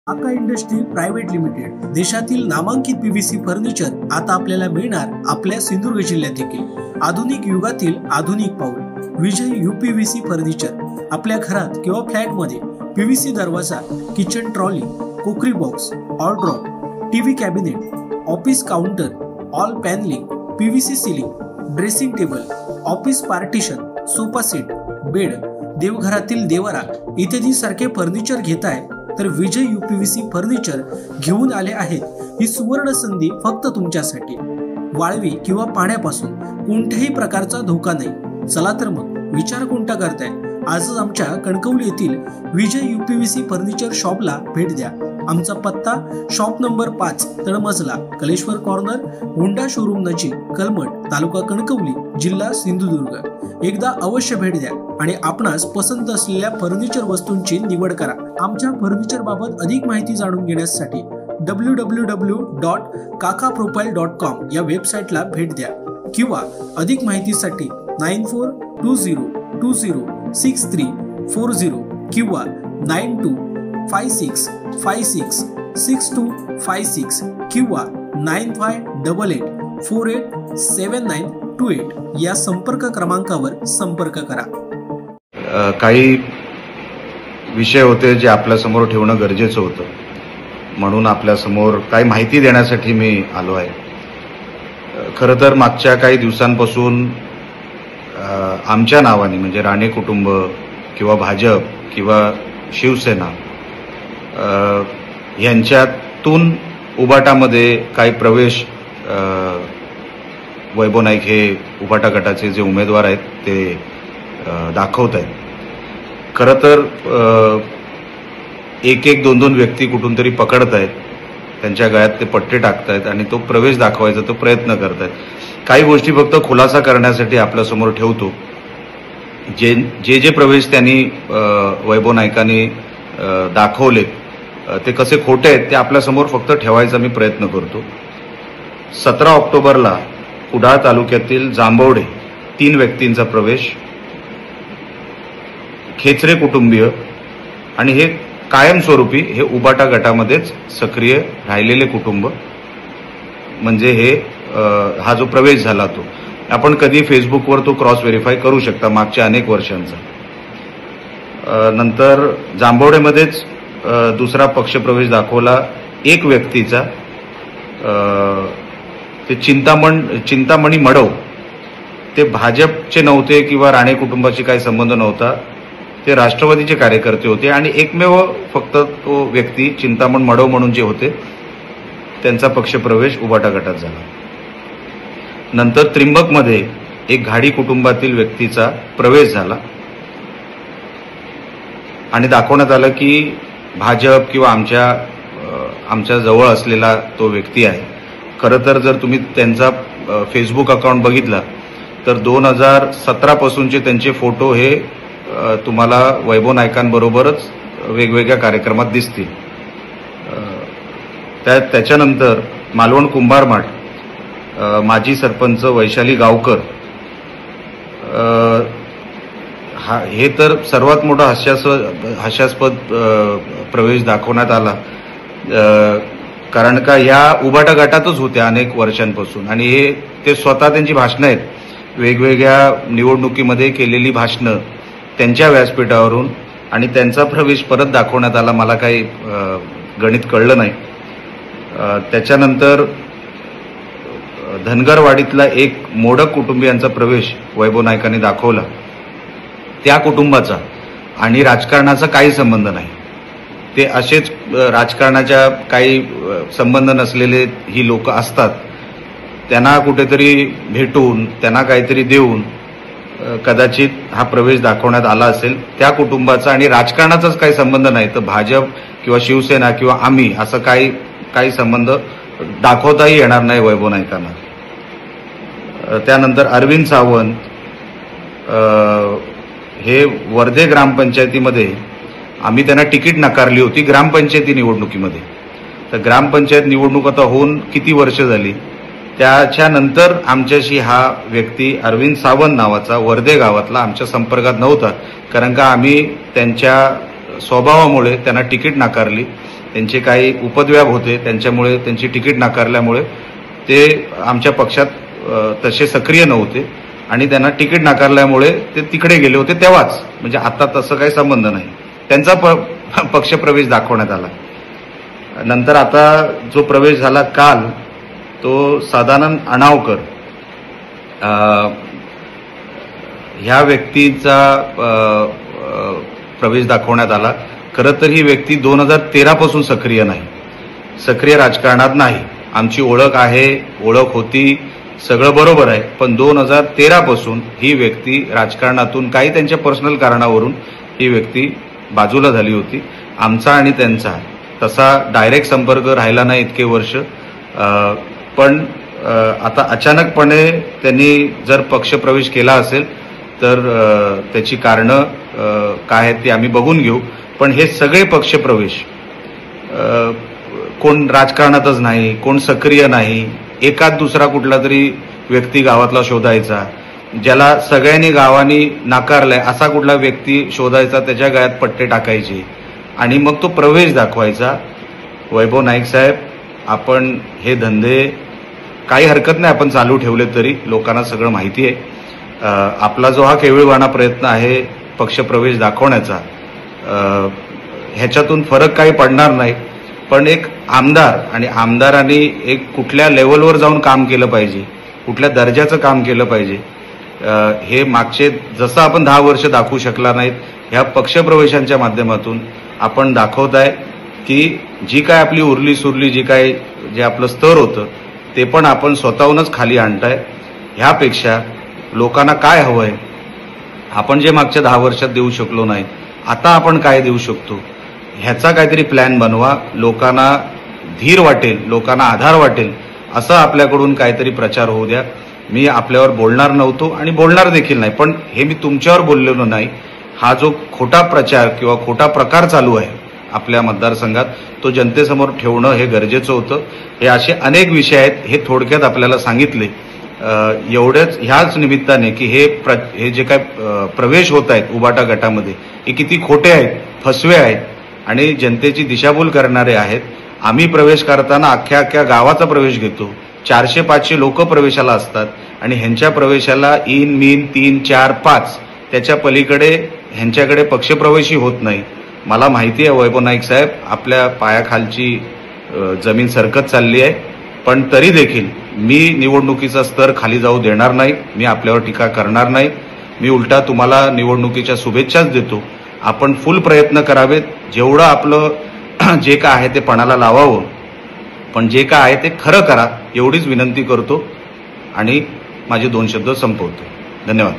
आका industry private limited देशातील नामांकित पीव्हीसी फर्निचर आता आपल्याला मिळणार आपल्या सिंधुदुर्ग जिल्ह्यात देखील। आधुनिक युगातील आधुनिक पाऊल विजय यूपीव्हीसी फर्निचर। आपल्या घरात किंवा फ्लॅट मध्ये पीव्हीसी दरवाजा, kitchen trolley, cookery box, all drop, TV cabinet, office counter, all panelling, PVC ceiling, dressing table, office partition, sofa set, bed, देवघरातील देवरा इत्यादी सारखे फर्निचर घेताय तर विजय यूपीव्हीसी फर्निचर घेऊन आले आहेत। ही सुवर्ण संधी फक्त तुमच्यासाठी। वाळवी किंवा पाण्यापासून कोणत्याही प्रकारचा धोका नाही। चला तर मग विचार कोणता करताय, आजच आमच्या कणकवली येथील विजय यूपीव्हीसी फर्निचर शॉपला भेट द्या। आमचा पत्ता शॉप नंबर 5 तळमजला, कलेश्वर कॉर्नर, होंडा शोरूम नजीक, कलमट, तालुका कणकवली, जिल्हा सिंधुदुर्ग। एकदा अवश्य भेट द्या आणि आपणास पसंत असलेल्या फर्निचर वस्तूंची निवड करा। आमच्या फर्निचर बाबत अधिक माहिती जाणून घेण्यासाठी www.kakaprofile.com या वेबसाईटला भेट द्या किंवा अधिक माहितीसाठी 9420206340 किंवा 9256566256 किंवा 9588487928 या संपर्क क्रमांकावर संपर्क करा। काही विषय होते जे आपल्या समोर ठेवणं गरजेचं होतं, म्हणून आपल्या समोर काही माहिती देण्यासाठी मी आलो आहे। खरं तर मागच्या काही दिवसांपासून आमच्या नावाने म्हणजे राणे कुटुंब किंवा भाजप किंवा शिवसेना यांच्यातून उबाटामध्ये काही प्रवेश वैभव नाईक हे उबाटा गटाचे जे उमेदवार आहेत ते दाखवत आहेत। खरं तर एक दोन व्यक्ती कुठून तरी पकडत आहेत, त्यांच्या गळ्यात ते पट्टे टाकतायत आणि तो प्रवेश दाखवायचा तो प्रयत्न करतायत। काही गोष्टी फक्त खुलासा करण्यासाठी आपल्यासमोर ठेवतो। जे प्रवेश त्यांनी वैभव नाईकांनी दाखवले ते कसे खोटे आहेत ते आपल्यासमोर फक्त ठेवायचा मी प्रयत्न करतो। 17 ऑक्टोबरला कुडाळ तालुक्यातील जांभवडे 3 व्यक्तींचा प्रवेश, खेचरे कुटुंबीय आणि हे कायमस्वरूपी हे उबाटा गटामध्येच सक्रिय राहिलेले कुटुंब, म्हणजे हे हा जो प्रवेश झाला तो आपण कधी फेसबुकवर तो क्रॉस व्हेरीफाय करू शकता मागच्या अनेक वर्षांचा। नंतर जांभवडेमध्येच दुसरा पक्ष प्रवेश दाखवला एक व्यक्तीचा, ते चिंतामणी मडव, ते भाजपचे नव्हते किंवा राणे कुटुंबाशी काही संबंध नव्हता, ते राष्ट्रवादीचे कार्यकर्ते होते आणि एकमेव फक्त तो व्यक्ती चिंतामण मडव म्हणून जे होते त्यांचा पक्षप्रवेश उबाटा गटात झाला। नंतर त्रिंबकमध्ये एक घाडी कुटुंबातील व्यक्तीचा प्रवेश झाला आणि दाखवण्यात आलं की भाजप किंवा आमच्या जवळ असलेला तो व्यक्ती आहे। खरं तर जर तुम्ही त्यांचा फेसबुक अकाउंट बघितला तर 2017 पासूनचे त्यांचे फोटो हे तुम्हाला वैभव नाईकांबरोबरच वेगवेगळ्या कार्यक्रमात दिसतील। त्याच्यानंतर मालवण कुंभारमाठ माजी सरपंच वैशाली गावकर, हे तर सर्वात मोठा हास्यास्पद प्रवेश दाखवण्यात आला, कारण का या उबाटा गटातच होत्या अनेक वर्षांपासून आणि ते स्वतः त्यांची भाषणं आहेत, वेगवेगळ्या निवडणुकीमध्ये केलेली भाषणं त्यांच्या व्यासपीठावरून, आणि त्यांचा प्रवेश परत दाखवण्यात आला। मला काही गणित कळलं नाही। त्याच्यानंतर धनगरवाडीतला एक मोडक कुटुंबियांचा प्रवेश वैभव नाईकांनी दाखवला। त्या कुटुंबाचा आणि राजकारणाचा काही संबंध नाही, ते असेच राजकारणाच्या काही संबंध नसलेले ही लोक असतात, त्यांना कुठेतरी भेटून त्यांना काहीतरी देऊन कदाचित हा प्रवेश दाखवण्यात आला असेल। त्या कुटुंबाचा आणि राजकारणाचाच काही संबंध नाही, तर भाजप किंवा शिवसेना किंवा आम्ही असं काही संबंध दाखवताही येणार नाही वैभव नाईकांना। त्यानंतर अरविंद सावंत, हे वर्धे ग्रामपंचायतीमध्ये आम्ही त्यांना तिकीट नाकारली होती ग्रामपंचायती निवडणुकीमध्ये। तर ग्रामपंचायत निवडणूक आता होऊन किती वर्ष झाली, त्याच्यानंतर आमच्याशी हा व्यक्ती अरविंद सावंत नावाचा वर्धे गावातला आमच्या संपर्कात नव्हता, कारण का आम्ही त्यांच्या स्वभावामुळे त्यांना तिकीट नाकारली त्यांचे काही उपद्व्याप होते, त्यांच्यामुळे त्यांची तिकीट नाकारल्यामुळे ते आमच्या पक्षात तसे सक्रिय नव्हते आणि त्यांना तिकीट नाकारल्यामुळे ते तिकडे गेले होते तेव्हाच. म्हणजे आता तसं काही संबंध नाही. त्यांचा पक्षप्रवेश दाखवण्यात आला. नंतर आता जो प्रवेश झाला काल, तो सदानंद अणावकर ह्या व्यक्तीचा प्रवेश दाखवण्यात आला. खरं तर ही व्यक्ती 2013 पासून सक्रिय नाही, सक्रिय राजकारणात नाही. आमची ओळख आहे, ओळख होती, सगळं बरोबर आहे. पण 2013 पासून ही व्यक्ती राजकारणातून काही त्यांच्या पर्सनल कारणावरून ही व्यक्ती बाजूला झाली होती. आमचा आणि त्यांचा तसा डायरेक्ट संपर्क राहिला नाही इतके वर्ष. पण आता अचानकपणे त्यांनी जर पक्षप्रवेश केला असेल तर त्याची कारणं काय आहेत ते आम्ही बघून घेऊ. पण हे सगळे पक्षप्रवेश कोण राजकारणातच नाही, कोण सक्रिय नाही, एकाच दुसरा कुठला तरी व्यक्ती गावातला शोधायचा, ज्याला सगळ्यांनी गावांनी नाकारलाय असा कुठला व्यक्ती शोधायचा, त्याच्या गळ्यात पट्टे टाकायचे आणि मग तो प्रवेश दाखवायचा. वैभव नाईक साहेब, आपण हे धंदे काही हरकत नाही आपण चालू ठेवले तरी, लोकांना सगळं माहिती आहे. आपला जो हा केविळवाणा प्रयत्न आहे पक्षप्रवेश दाखवण्याचा, ह्याच्यातून फरक काही पडणार नाही. पण एक आमदार आणि आमदारांनी एक कुठल्या लेवलवर जाऊन काम केलं पाहिजे, कुठल्या दर्जाचं काम केलं पाहिजे, हे मागचे जसं आपण 10 वर्ष दाखवू शकला नाहीत, ह्या पक्षप्रवेशांच्या माध्यमातून आपण दाखवताय की जी काय आपली उरली सुरली जे आपलं स्तर होतं ते पण आपण स्वतःहूनच खाली आणताय. ह्यापेक्षा लोकांना काय हवंय, आपण जे मागच्या 10 वर्षात देऊ शकलो नाही, आता आपण काय देऊ शकतो, ह्याचा काहीतरी प्लॅन बनवा. लोकांना धीर वाटेल, लोकांना आधार वाटेल असं आपल्याकडून काहीतरी प्रचार होऊ द्या. मी आपल्यावर बोलणार नव्हतो आणि बोलणार देखील नाही, पण हे मी तुमच्यावर बोललेलो नाही. हा जो खोटा प्रचार किंवा खोटा प्रकार चालू आहे आपल्या मतदारसंघात, तो जनतेसमोर ठेवणं हे गरजेचं होतं. हे असे अनेक विषय आहेत, हे थोडक्यात आपल्याला सांगितले. एवढ्याच ह्याच निमित्ताने की हे जे काय प्रवेश होत आहेत उबाटा गटामध्ये, हे किती खोटे आहेत, फसवे आहेत आणि जनतेची दिशाभूल करणारे आहेत. आम्ही प्रवेश करताना अख्ख्या गावाचा प्रवेश घेतो, 400-500 लोक प्रवेशाला असतात आणि ह्यांच्या प्रवेशाला इन मीन 3, 4, 5 त्याच्या पलीकडे ह्यांच्याकडे पक्षप्रवेशही होत नाही. मला माहिती आहे वैभव नाईक साहेब, आपल्या पायाखालची जमीन सरकत चालली आहे, पण तरी देखील मी निवडणुकीचा स्तर खाली जाऊ देणार नाही. मी आपल्यावर टीका करणार नाही. मी उलटा तुम्हाला निवडणुकीच्या शुभेच्छाच देतो. आपण फुल प्रयत्न करावेत, जेवढं आपलं जे काय आहे ते पणाला लावावं, पण जे काय आहे ते खरं करा एवढीच विनंती करतो आणि माझे 2 शब्द संपवतो. धन्यवाद.